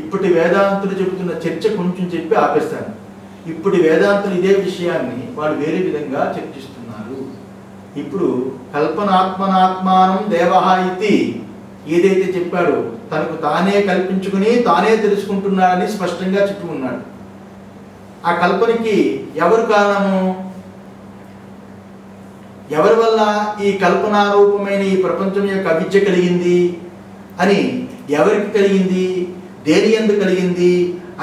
ఇప్పటి వేదాంతులు చెబుతున్న చర్చ కొంచెం చెప్పి ఆపేస్తాను. ఇప్పుడు వేదాంతులు ఇదే విషయాన్ని వాళ్ళు వేరే విధంగా చర్చిస్తున్నారు. ఇప్పుడు కల్పనాత్మనాత్మానం దేవహ ఇది ఏదైతే చెప్పాడో తనకు తానే కల్పించుకుని తానే తెలుసుకుంటున్నాడని స్పష్టంగా చెప్పి ఉన్నాడు. ఆ కల్పనకి ఎవరు కారణము? ఎవరి వల్ల ఈ కల్పనారూపమైన ఈ ప్రపంచం యొక్క అవిద్య కలిగింది అని, ఎవరికి కలిగింది, దేని యందు కలిగింది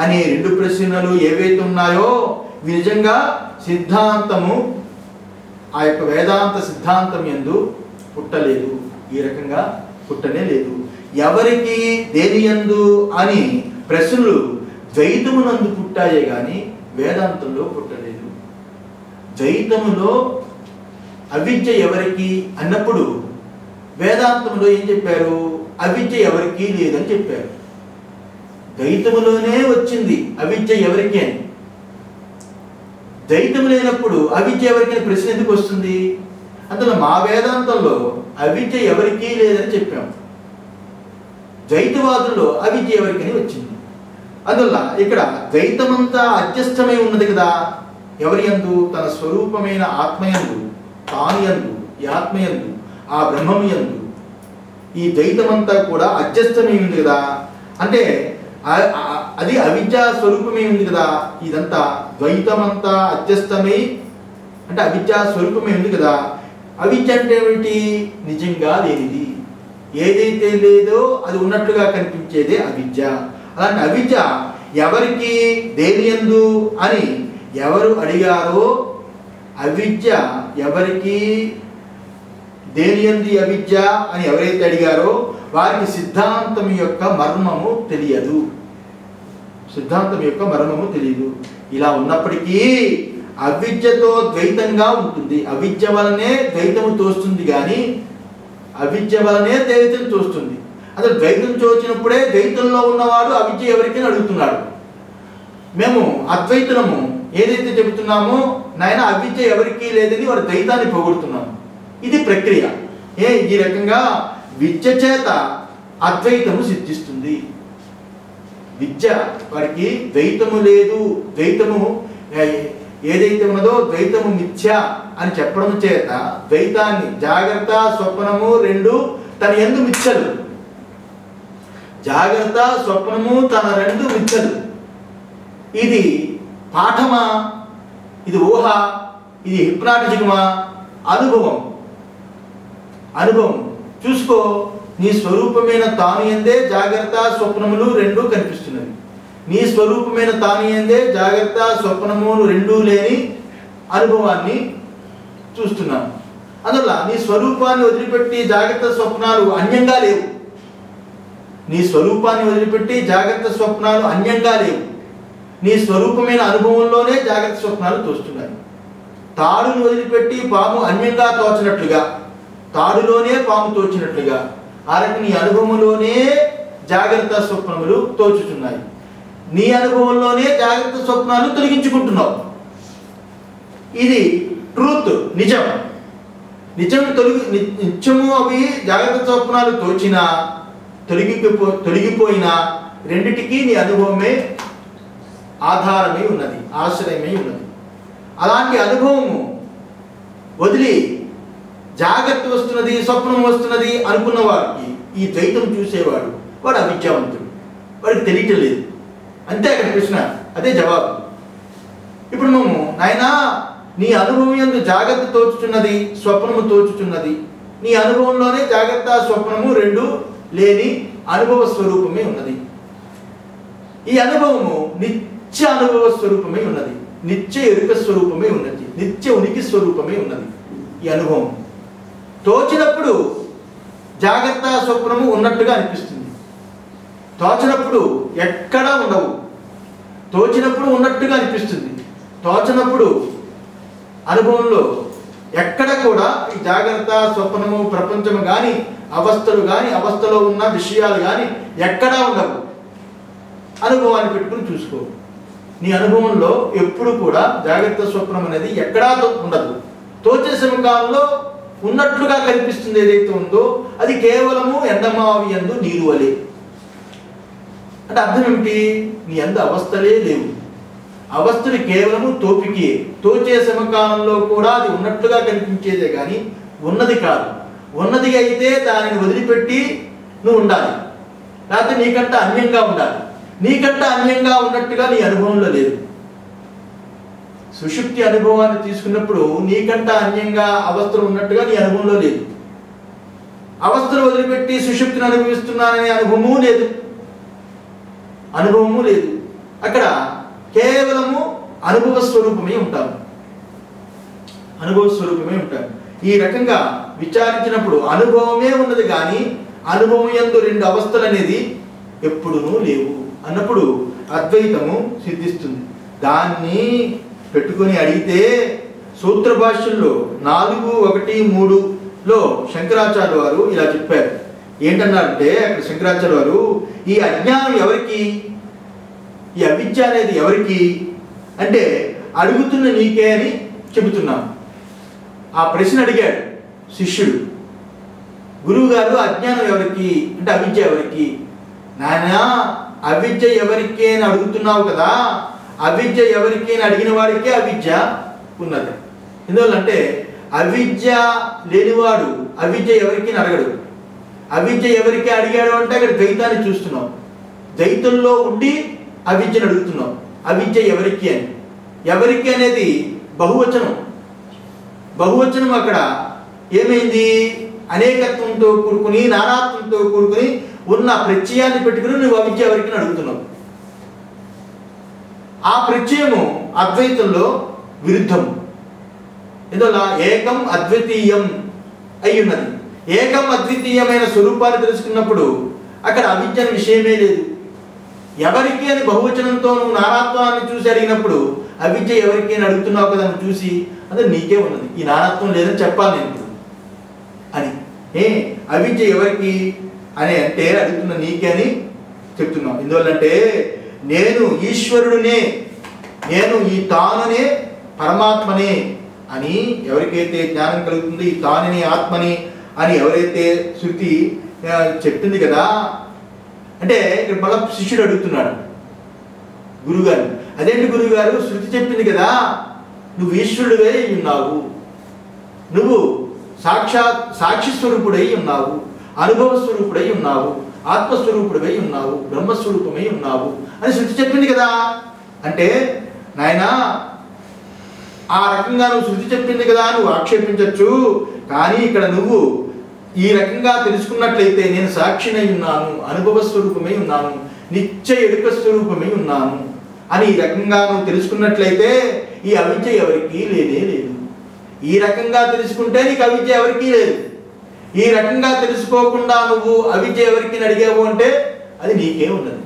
అనే రెండు ప్రశ్నలు ఏవైతే ఉన్నాయో ఇవి నిజంగా సిద్ధాంతము, ఆ యొక్క వేదాంత సిద్ధాంతం యందు పుట్టలేదు. ఈ రకంగా పుట్టనే లేదు. ఎవరికి, దేని యందు అని ప్రశ్నలు ద్వైతమునందు పుట్టాయే కానీ వేదాంతంలో పుట్టలేదు. ద్వైతములో అవిద్య ఎవరికి అన్నప్పుడు వేదాంతంలో ఏం చెప్పారు? అవిద్య ఎవరికి లేదని చెప్పారు. ద్వైతములోనే వచ్చింది అవిద్య ఎవరికి అని. ద్వైతము లేనప్పుడు అవిద్య ఎవరికి అని ప్రశ్న ఎందుకు వస్తుంది? అందులో మా వేదాంతంలో అవిద్య ఎవరికి లేదని చెప్పాము. ద్వైతవాదుల్లో అవిద్య ఎవరికని వచ్చింది. అందువల్ల ఇక్కడ ద్వైతమంతా అధ్యస్థమై ఉన్నది కదా. ఎవరి యందు? తన స్వరూపమైన ఆత్మయందు, తాను యందు, ఈ ఆత్మయందు, ఆ బ్రహ్మము యందు ఈ ద్వైతమంతా కూడా అధ్యస్థమై ఉంది కదా. అంటే అది అవిద్యా స్వరూపమే ఉంది కదా. ఇదంతా ద్వైతమంతా అధ్యస్థమై అంటే అవిద్యా స్వరూపమే ఉంది కదా. అవిద్య అంటే ఏమిటి? నిజంగా లేనిది. ఏదైతే లేదో అది ఉన్నట్లుగా కనిపించేదే అవిద్య. అలాంటి అవిద్య ఎవరికి, దేని యందు అని ఎవరు అడిగారో, అవిద్య ఎవరికి, దేని యందు అవిద్య అని ఎవరైతే అడిగారో వారికి సిద్ధాంతం యొక్క మర్మము తెలియదు. సిద్ధాంతం యొక్క మర్మము తెలియదు. ఇలా ఉన్నప్పటికీ అవిద్యతో ద్వైతంగా ఉంటుంది. అవిద్య వలనే ద్వైతము తోస్తుంది కానీ అవిద్య వలనే ద్వైతం తోస్తుంది. అసలు ద్వైతం చూచినప్పుడే ద్వైతంలో ఉన్నవాడు అవిద్య ఎవరికి అడుగుతున్నాడు. మేము అద్వైతులము ఏదైతే చెబుతున్నామో నాయన అవిద్య ఎవరికి లేదని వాడు ద్వైతాన్ని పొగుడుతున్నాము. ఇది ప్రక్రియ. ఈ రకంగా విద్య చేత అద్వైతము సిద్ధిస్తుంది. విద్య వాడికి ద్వైతము లేదు, ద్వైతము ఏదైతే ఉన్నదో ద్వైతము మిథ్య అని చెప్పడం చేత ద్వైతాన్ని జాగ్రత్త స్వప్నము రెండు తన యందు మిథ్యలు. జాగ్రత్త స్వప్నము తన రెండు మిథ్యలు. ఇది పాఠమా, ఇది ఊహ, ఇది హిప్నాటిజమా? అనుభవం. అనుభవం చూసుకో. నీ స్వరూపమైన తాను యందే జాగ్రత్త స్వప్నములు రెండూ కనిపిస్తున్నవి. నీ స్వరూపమైన తాను యందే జాగ్రత్త స్వప్నములు రెండూ లేని అనుభవాన్ని చూస్తున్నాను. అందువల్ల నీ స్వరూపాన్ని వదిలిపెట్టి జాగ్రత్త స్వప్నాలు అన్యంగా లేవు. నీ స్వరూపాన్ని వదిలిపెట్టి జాగ్రత్త స్వప్నాలు అన్యంగా లేవు. నీ స్వరూపమైన అనుభవంలోనే జాగ్రత్త స్వప్నాలు తోస్తున్నాయి. తాడును వదిలిపెట్టి పాము అన్యంగా తోచినట్లుగా, తాడులోనే పాము తోచినట్లుగా ఆ రకం నీ అనుభవంలోనే జాగ్రత్త స్వప్నములు తోచుతున్నాయి. నీ అనుభవంలోనే జాగ్రత్త స్వప్నాలు తొలగించుకుంటున్నావు. ఇది ట్రూత్, నిజం. నిత్యము అవి జాగ్రత్త స్వప్నాలు తోచినా తొలగిపోయినా రెండిటికీ నీ అనుభవమే ఆధారమై ఉన్నది, ఆశ్రయమై ఉన్నది. అలాంటి అనుభవము వదిలి జాగ్రత్త వస్తున్నది స్వప్నం వస్తున్నది అనుకున్న వాడికి ఈ ద్వైతం చూసేవాడు వాడు అవిద్యావంతుడు, వాడికి తెలియటలేదు. అంతే అక్కడ ప్రశ్న, అదే జవాబు. ఇప్పుడు మేము నాయనా నీ అనుభవం యందు జాగ్రత్త తోచుచున్నది స్వప్నము తోచుచున్నది. నీ అనుభవంలోనే జాగ్రత్త స్వప్నము రెండు లేని అనుభవ స్వరూపమే ఉన్నది. ఈ అనుభవము నిత్య అనుభవ స్వరూపమే ఉన్నది, నిత్య ఎరుక స్వరూపమే ఉన్నది, నిత్య ఉనికి స్వరూపమే ఉన్నది. ఈ అనుభవం తోచినప్పుడు జాగ్రత్త స్వప్నము ఉన్నట్టుగా అనిపిస్తుంది. తోచినప్పుడు ఎక్కడా ఉండవు. తోచినప్పుడు ఉన్నట్టుగా అనిపిస్తుంది. తోచినప్పుడు అనుభవంలో ఎక్కడ కూడా ఈ జాగ్రత్త స్వప్నము ప్రపంచము కానీ అవస్థలు కానీ అవస్థలో ఉన్న విషయాలు కానీ ఎక్కడా ఉండవు. అనుభవాన్ని పెట్టుకుని చూసుకో. నీ అనుభవంలో ఎప్పుడు కూడా జాగ్రత్త స్వప్నం అనేది ఎక్కడా ఉండదు. తోచే సమకాలంలో ఉన్నట్లుగా కనిపిస్తుంది. ఏదైతే ఉందో అది కేవలము ఎండమావి యందు నీరు వలె. అంటే అర్థం ఏమిటి? నీ యందు అవస్థలే లేవు. అవస్థలు కేవలము తోపికి. తోచే సమకాలంలో కూడా అది ఉన్నట్లుగా కనిపించేదే కానీ ఉన్నది కాదు. ఉన్నది అయితే దానిని వదిలిపెట్టి నువ్వు ఉండాలి, లేకపోతే నీకంట అన్యంగా ఉండాలి. నీకంట అన్యంగా ఉన్నట్టుగా నీ అనుభవంలో లేదు. సుషుప్తి అనుభవాన్ని తీసుకున్నప్పుడు నీకంట అన్యంగా అవస్థలు ఉన్నట్టుగా నీ అనుభవంలో లేదు. అవస్థలు వదిలిపెట్టి సుషుప్తిని అనుభవిస్తున్నాననే అనుభవము లేదు. అనుభవము లేదు. అక్కడ కేవలము అనుభవ స్వరూపమే ఉంటాము. అనుభవ స్వరూపమే ఉంటాము. ఈ రకంగా విచారించినప్పుడు అనుభవమే ఉన్నది కానీ అనుభవం యందు రెండు అవస్థలు అనేది ఎప్పుడూ లేవు అన్నప్పుడు అద్వైతము సిద్ధిస్తుంది. దాన్ని పెట్టుకొని అడిగితే సూత్ర భాష్యంలో 4.1.3లో శంకరాచార్య వారు ఇలా చెప్పారు. ఏంటన్నారంటే అక్కడ శంకరాచార్య వారు ఈ అజ్ఞానం ఎవరికి, ఈ అవిద్య అనేది ఎవరికి అంటే అడుగుతున్న నీకే అని చెబుతున్నాం. ఆ ప్రశ్న అడిగాడు శిష్యుడు, గురువు గారు అజ్ఞానం ఎవరికి అంటే అవిద్య ఎవరికి? నాయనా అవిద్య ఎవరికి అని అడుగుతున్నావు కదా, అవిద్య ఎవరికి అని అడిగిన వాడికే అవిద్య ఉన్నది. ఎందువల్లంటే అవిద్య లేనివాడు అవిద్య ఎవరికి అని అడగడు. అవిద్య ఎవరికి అడిగాడు అంటే అక్కడ ద్వైతాన్ని చూస్తున్నాం. ద్వైతంలో ఉండి అవిద్యను అడుగుతున్నాం. అవిద్య ఎవరికి అని, ఎవరికి అనేది బహువచనం. బహువచనం అక్కడ ఏమైంది? అనేకత్వంతో కూడుకుని నానాత్వంతో కూడుకుని ఉన్న ప్రత్యయాన్ని పెట్టుకుని నువ్వు అవిద్య ఎవరికి అడుగుతున్నావు. ఆ ప్రత్యయము అద్వైతంలో విరుద్ధము. ఎందువల్ల ఏకం అద్వితీయం అయి ఉన్నది. ఏకం అద్వితీయమైన స్వరూపాన్ని తెలుసుకున్నప్పుడు అక్కడ అవిద్య అనే విషయమే లేదు. ఎవరికి అని బహువచనంతో నువ్వు నానాత్వాన్ని చూసి అడిగినప్పుడు అవిద్య ఎవరికి అని అడుగుతున్నావు కదా నువ్వు చూసి, అదే నీకే ఉన్నది, ఈ నానాత్వం లేదని చెప్పాలి నేను అని. అవిద్య ఎవరికి అని అంటే అడుగుతున్న నీకే అని చెప్తున్నాం. ఎందువల్లంటే నేను ఈశ్వరుడినే, నేను ఈ తానునే పరమాత్మనే అని ఎవరికైతే జ్ఞానం కలుగుతుందో, ఈ తానుని ఆత్మని అని ఎవరైతే శృతి చెప్తుంది కదా, అంటే ఇక్కడ మళ్ళీ శిష్యుడు అడుగుతున్నాడు గురుగారు, అదేంటి గురుగారు శృతి చెప్పింది కదా నువ్వు ఈశ్వరుడివే ఉన్నావు, నువ్వు సాక్షి స్వరూపుడై ఉన్నావు, అనుభవ స్వరూపుడై ఉన్నావు, ఆత్మస్వరూపుడై ఉన్నావు, బ్రహ్మస్వరూపమై ఉన్నావు అని శృతి చెప్పింది కదా. అంటే నాయనా ఆ రకంగా నువ్వు శృతి చెప్పింది కదా నువ్వు ఆక్షేపించవచ్చు, కానీ ఇక్కడ నువ్వు ఈ రకంగా తెలుసుకున్నట్లయితే నేను సాక్షినై ఉన్నాను, అనుభవ స్వరూపమై ఉన్నాను, నిత్య ఎరుక స్వరూపమై ఉన్నాను అని ఈ రకంగా నువ్వు తెలుసుకున్నట్లయితే ఈ అవిద్య ఎవరికీ లేదే లేదు. ఈ రకంగా తెలుసుకుంటే నీకు అవిద్య ఎవరికీ లేదు. ఈ రకంగా తెలుసుకోకుండా నువ్వు అవిద్య ఎవరికి అడిగావు అంటే అది నీకే ఉన్నది.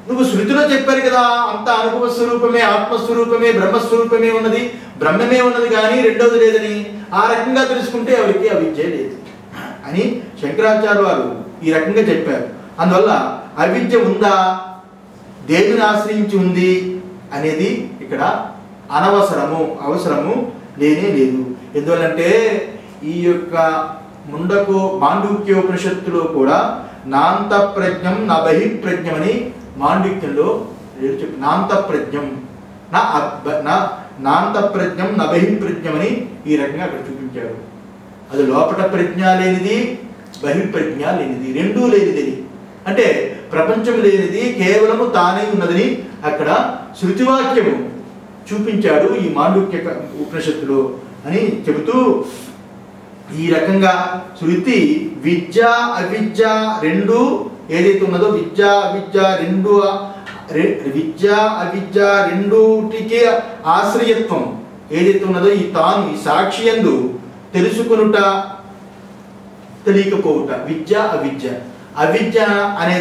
నువ్వు శృతిలో చెప్పారు కదా అంత అనుభవ స్వరూపమే, ఆత్మస్వరూపమే, బ్రహ్మస్వరూపమే ఉన్నది, బ్రహ్మమే ఉన్నది కానీ రెండవది లేదని. ఆ రకంగా తెలుసుకుంటే ఎవరికి అవిద్య లేదు అని శంకరాచార్య వారు ఈ రకంగా చెప్పారు. అందువల్ల అవిద్య ఉందా, దేనిని ఆశ్రయించి ఉంది అనేది ఇక్కడ అవసరము లేనే లేదు. ఎందువల్లంటే ఈ యొక్క మాండూక్యోపనిషత్తులో కూడా నాంత ప్రజ్ఞం నా బహిప్రజ్ఞం అని మాండూక్యంలో చెప్పి నాంత ప్రజ్ఞం నాంత ప్రజ్ఞం నా బహిప్రజ్ఞం అని ఈ రకంగా అక్కడ చూపించారు. అది లోపట ప్రజ్ఞ లేనిది, బహిప్రజ్ఞ లేనిది, రెండూ లేనిది. అంటే ప్రపంచం లేనిది కేవలము తానే ఉన్నదని అక్కడ శృతివాక్యము చూపించాడు ఈ మాండూక్య ఉపనిషత్తులో అని చెబుతూ, ఈ రకంగా శృతి విద్య అవిద్య రెండు ఏదైతే ఉన్నదో విద్య అవిద్య రెండుటికి ఆశ్రయత్వం ఏదైతే ఉన్నదో ఈ తాను ఈ సాక్షి యందు తెలుసుకొనుట తెలియకపోవుట, విద్య అవిద్య అనే